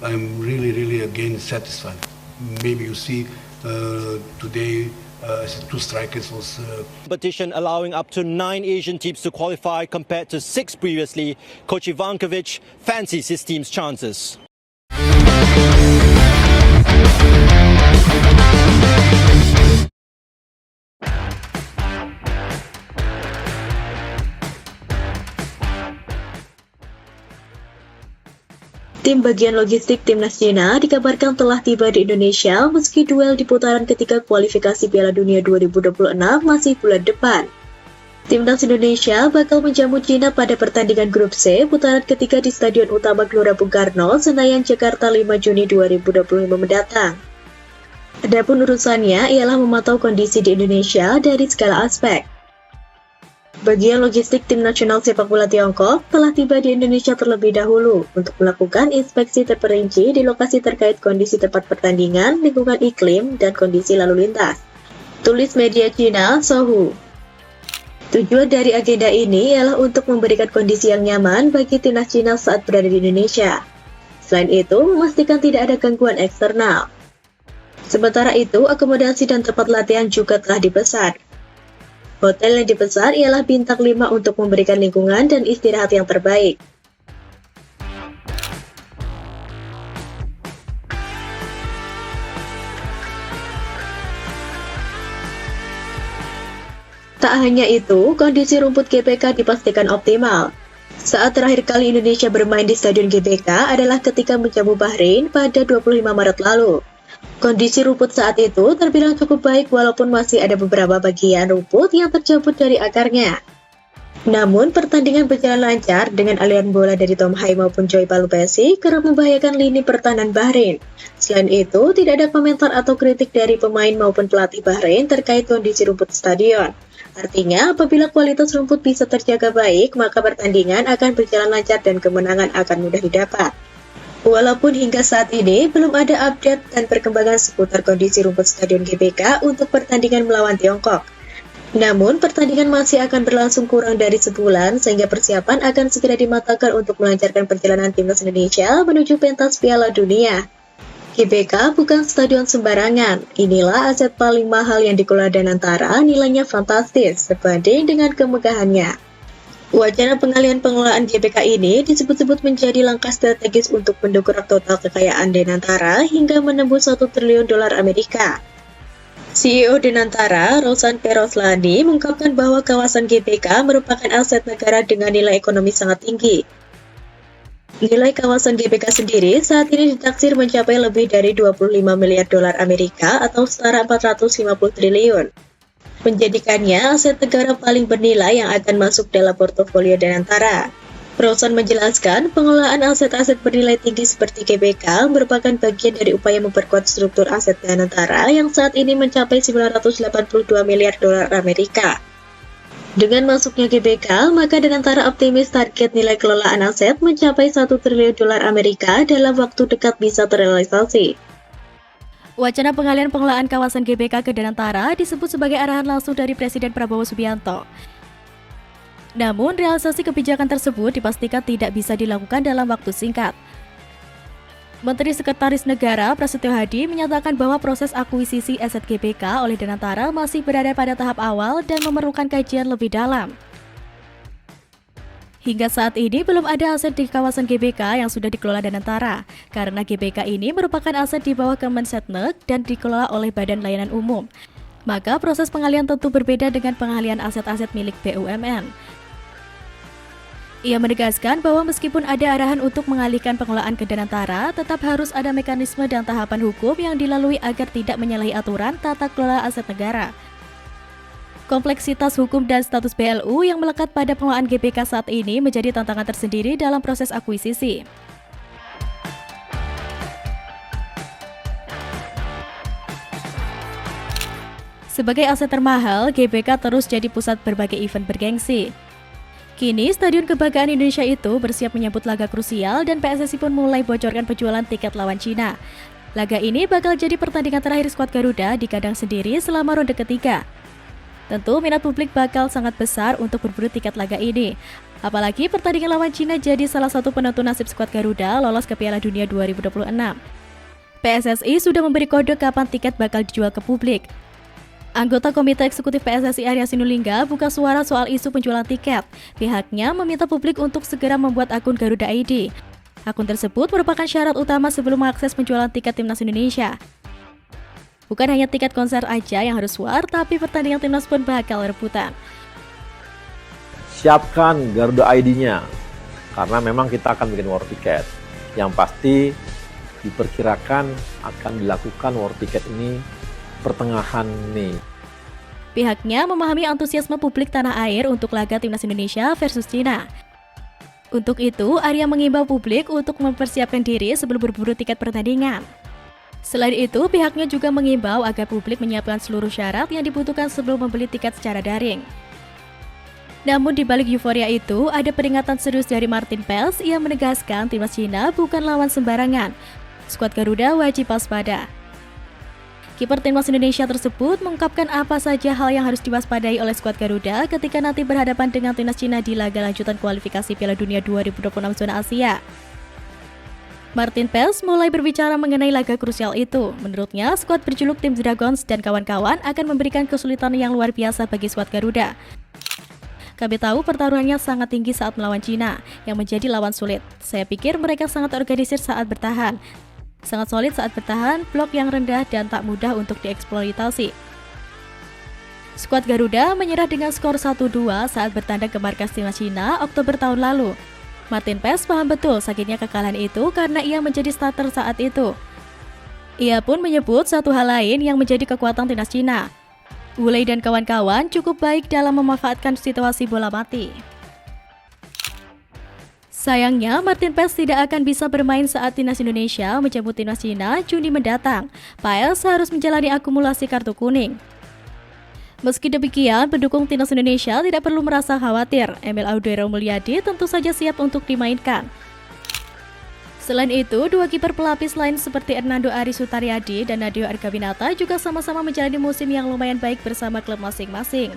I'm really again satisfied. Maybe you see today two strikers was. Competition allowing up to 9 Asian teams to qualify compared to 6 previously. Coach Ivankovic fancies his team's chances. Tim bagian logistik Timnas Cina dikabarkan telah tiba di Indonesia meski duel di putaran ketiga kualifikasi Piala Dunia 2026 masih bulan depan. Timnas Indonesia bakal menjamu Cina pada pertandingan grup C putaran ketiga di Stadion Utama Gelora Bung Karno, Senayan, Jakarta 5 Juni 2025 mendatang. Adapun urusannya ialah memantau kondisi di Indonesia dari segala aspek. Bagian logistik tim nasional sepak bola Tiongkok telah tiba di Indonesia terlebih dahulu untuk melakukan inspeksi terperinci di lokasi terkait kondisi tempat pertandingan, lingkungan iklim, dan kondisi lalu lintas. Tulis media Cina, Sohu. Tujuan dari agenda ini ialah untuk memberikan kondisi yang nyaman bagi timnas Cina saat berada di Indonesia. Selain itu, memastikan tidak ada gangguan eksternal. Sementara itu, akomodasi dan tempat latihan juga telah dipesan. Hotel yang dipesan ialah bintang 5 untuk memberikan lingkungan dan istirahat yang terbaik. Tak hanya itu, kondisi rumput GBK dipastikan optimal. Saat terakhir kali Indonesia bermain di Stadion GBK adalah ketika menjamu Bahrain pada 25 Maret lalu. Kondisi rumput saat itu terbilang cukup baik walaupun masih ada beberapa bagian rumput yang tercabut dari akarnya. Namun, pertandingan berjalan lancar dengan aliran bola dari Tom Hai maupun Joy Palupesi kerap membahayakan lini pertahanan Bahrain. Selain itu, tidak ada komentar atau kritik dari pemain maupun pelatih Bahrain terkait kondisi rumput stadion. Artinya, apabila kualitas rumput bisa terjaga baik, maka pertandingan akan berjalan lancar dan kemenangan akan mudah didapat. Walaupun hingga saat ini belum ada update dan perkembangan seputar kondisi rumput Stadion GBK untuk pertandingan melawan Tiongkok. Namun, pertandingan masih akan berlangsung kurang dari sebulan sehingga persiapan akan segera dimatangkan untuk melancarkan perjalanan timnas Indonesia menuju pentas Piala Dunia. GBK bukan stadion sembarangan. Inilah aset paling mahal yang dikelola Danantara, nilainya fantastis sebanding dengan kemegahannya. Wacana pengalihan pengelolaan GBK ini disebut-sebut menjadi langkah strategis untuk mendongkrak total kekayaan Danantara hingga menembus 1 triliun dolar Amerika. CEO Danantara, Roshan Peroslani, mengungkapkan bahwa kawasan GBK merupakan aset negara dengan nilai ekonomi sangat tinggi. Nilai kawasan GBK sendiri saat ini ditaksir mencapai lebih dari 25 miliar dolar Amerika atau setara 450 triliun. Menjadikannya aset negara paling bernilai yang akan masuk dalam portofolio Danantara. Roshan menjelaskan, pengelolaan aset-aset bernilai tinggi seperti GBK merupakan bagian dari upaya memperkuat struktur aset Danantara yang saat ini mencapai 982 miliar dolar Amerika. Dengan masuknya GBK, maka Danantara optimis target nilai kelolaan aset mencapai 1 triliun dolar Amerika dalam waktu dekat bisa terrealisasi. Wacana pengalihan pengelolaan kawasan GBK ke Danantara disebut sebagai arahan langsung dari Presiden Prabowo Subianto. Namun, realisasi kebijakan tersebut dipastikan tidak bisa dilakukan dalam waktu singkat. Menteri Sekretaris Negara Prasetyo Hadi menyatakan bahwa proses akuisisi aset GBK oleh Danantara masih berada pada tahap awal dan memerlukan kajian lebih dalam. Hingga saat ini belum ada aset di kawasan GBK yang sudah dikelola Danantara, karena GBK ini merupakan aset di bawah Kemensetnek dan dikelola oleh Badan Layanan Umum. Maka proses pengalihan tentu berbeda dengan pengalihan aset-aset milik BUMN. Ia menegaskan bahwa meskipun ada arahan untuk mengalihkan pengelolaan ke Danantara, tetap harus ada mekanisme dan tahapan hukum yang dilalui agar tidak menyalahi aturan tata kelola aset negara. Kompleksitas hukum dan status BLU yang melekat pada pengelolaan GBK saat ini menjadi tantangan tersendiri dalam proses akuisisi. Sebagai aset termahal, GBK terus jadi pusat berbagai event bergengsi. Kini, Stadion Kebanggaan Indonesia itu bersiap menyambut laga krusial dan PSSI pun mulai bocorkan penjualan tiket lawan Cina. Laga ini bakal jadi pertandingan terakhir skuad Garuda di kandang sendiri selama ronde ketiga. Tentu minat publik bakal sangat besar untuk berburu tiket laga ini. Apalagi pertandingan lawan Cina jadi salah satu penentu nasib skuad Garuda lolos ke Piala Dunia 2026. PSSI sudah memberi kode kapan tiket bakal dijual ke publik. Anggota Komite Eksekutif PSSI Arya Sinulinga buka suara soal isu penjualan tiket. Pihaknya meminta publik untuk segera membuat akun Garuda ID. Akun tersebut merupakan syarat utama sebelum mengakses penjualan tiket Timnas Indonesia. Bukan hanya tiket konser aja yang harus war, tapi pertandingan Timnas pun bakal rebutan. Siapkan Garuda ID-nya, karena memang kita akan bikin war tiket. Yang pasti diperkirakan akan dilakukan war tiket ini pertengahan Mei. Pihaknya memahami antusiasme publik tanah air untuk laga Timnas Indonesia versus Cina. Untuk itu, Arya mengimbau publik untuk mempersiapkan diri sebelum berburu tiket pertandingan. Selain itu, pihaknya juga mengimbau agar publik menyiapkan seluruh syarat yang dibutuhkan sebelum membeli tiket secara daring. Namun di balik euforia itu, ada peringatan serius dari Martin Pels yang menegaskan Timnas Cina bukan lawan sembarangan. Skuad Garuda wajib waspada. Kiper Timnas Indonesia tersebut mengungkapkan apa saja hal yang harus diwaspadai oleh skuad Garuda ketika nanti berhadapan dengan Timnas Cina di laga lanjutan kualifikasi Piala Dunia 2026 zona Asia. Martin Pels mulai berbicara mengenai laga krusial itu. Menurutnya, skuad berjuluk Tim Dragons dan kawan-kawan akan memberikan kesulitan yang luar biasa bagi skuad Garuda. Kami tahu pertaruhannya sangat tinggi saat melawan Cina, yang menjadi lawan sulit. Saya pikir mereka sangat organisir saat bertahan. Sangat solid saat bertahan, blok yang rendah dan tak mudah untuk dieksploitasi. Skuad Garuda menyerah dengan skor 1-2 saat bertandang ke markas Timnas Cina Oktober tahun lalu. Martin Pels paham betul sakitnya kekalahan itu karena ia menjadi starter saat itu. Ia pun menyebut satu hal lain yang menjadi kekuatan Timnas Cina. Wulei dan kawan-kawan cukup baik dalam memanfaatkan situasi bola mati. Sayangnya, Martin Pels tidak akan bisa bermain saat Timnas Indonesia menjemput Timnas Cina Juni mendatang. Pels harus menjalani akumulasi kartu kuning. Meski demikian, pendukung Timnas Indonesia tidak perlu merasa khawatir. Emil Audero Mulyadi tentu saja siap untuk dimainkan. Selain itu, dua kiper pelapis lain seperti Hernando Ari Sutaryadi dan Nadeo Argawinata juga sama-sama menjalani musim yang lumayan baik bersama klub masing-masing.